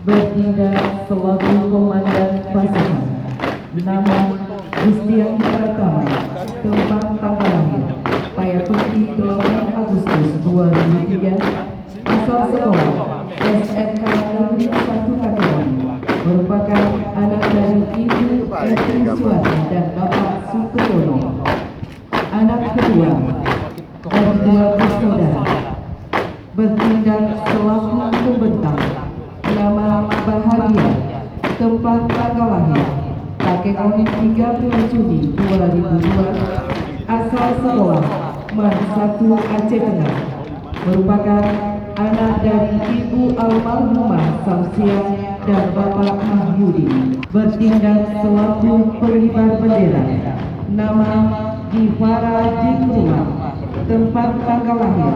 Bertindak selaku komandan pasukan, nama Gustian Pratama, tempat tanggal lahir Payapeti 8 Agustus 2003, asal sekolah SMK Negeri 1 Kabupaten, merupakan anak dari Ibu Eti Suwati dan Bapak Sutono. Anak kedua dan dua bersaudara. Bertindak selaku pembentang, nama Bahagia, tempat tanggal lahir Takengon 30 Juni 2002, asal sekolah Man 1 Aceh Tengah, merupakan anak dari Ibu almarhumah Samsia dan Bapak Mahyudi. Bertindak selaku pengibar bendera, nama Givara Jikruma, tempat tanggal lahir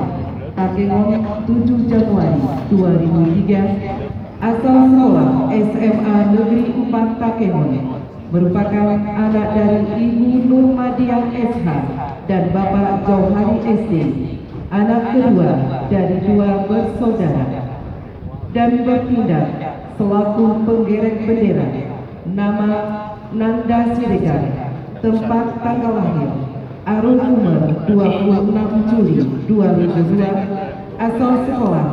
Takengon 7 Januari 2003, asal sekolah SMA Negeri 4 Takengon, merupakan anak dari Ibu Nurmadiah SH dan Bapak Jauhari SD, anak kedua dari dua bersaudara. Dan bertindak selaku penggerek bendera, nama Nanda Siregar, tempat tanggal lahir Arul Umar 26 Juli 2002, asal sekolah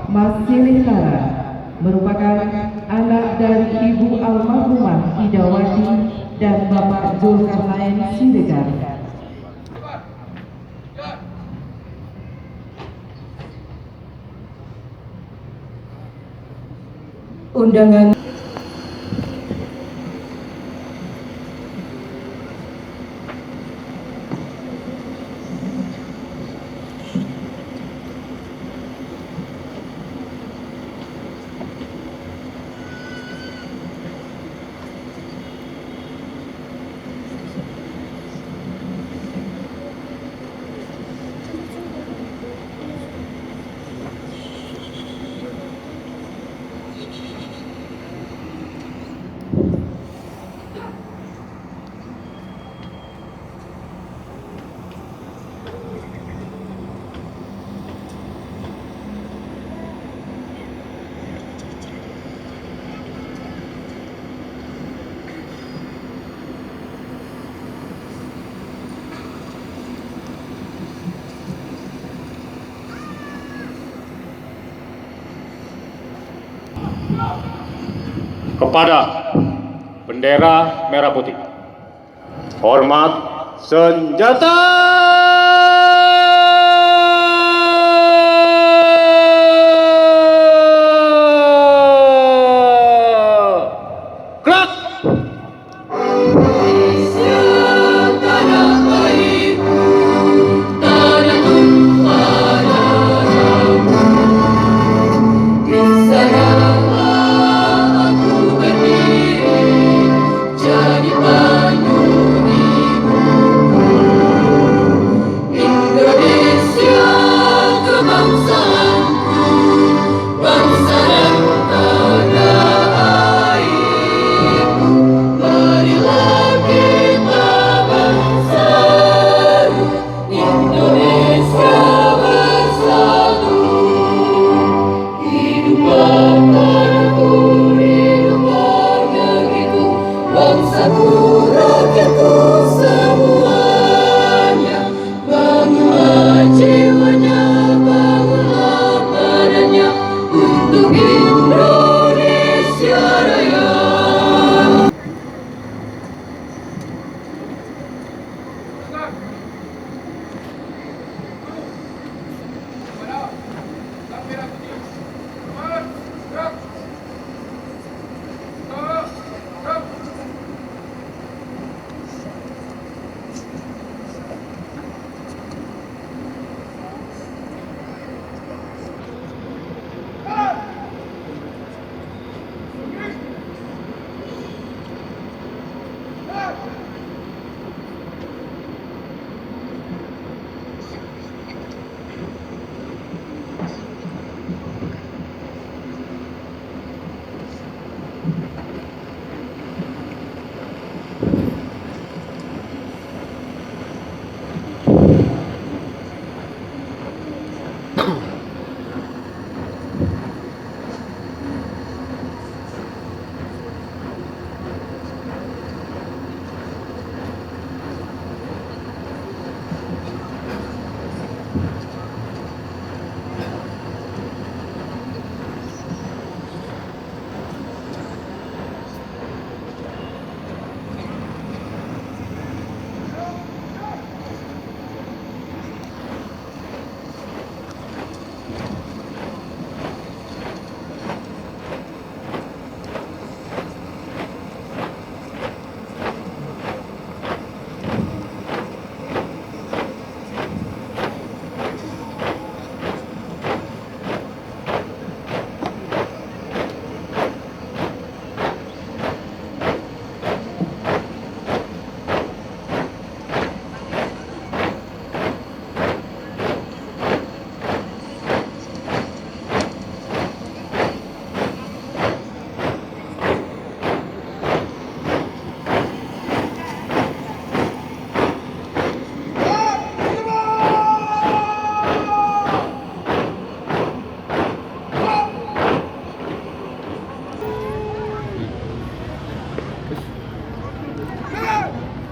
Masilih Lara, merupakan anak dari Ibu almarhumah Idawati dan Bapak Zulkarnain Siregar. Undangan kepada bendera merah putih. Hormat senjata. Gerak.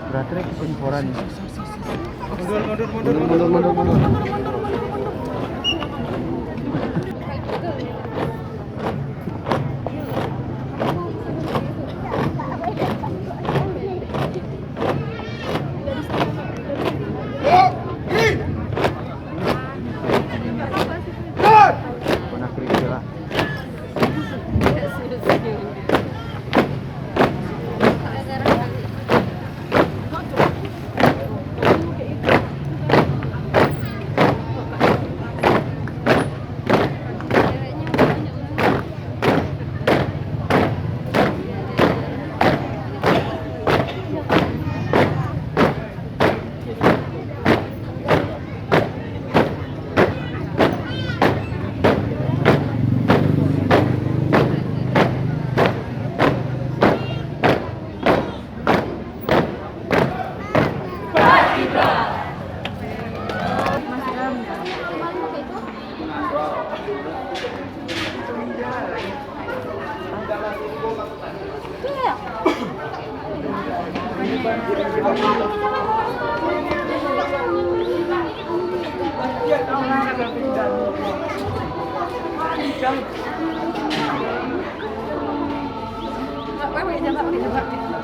Berarti kesimpulan. Mundur. Pindah, Pak.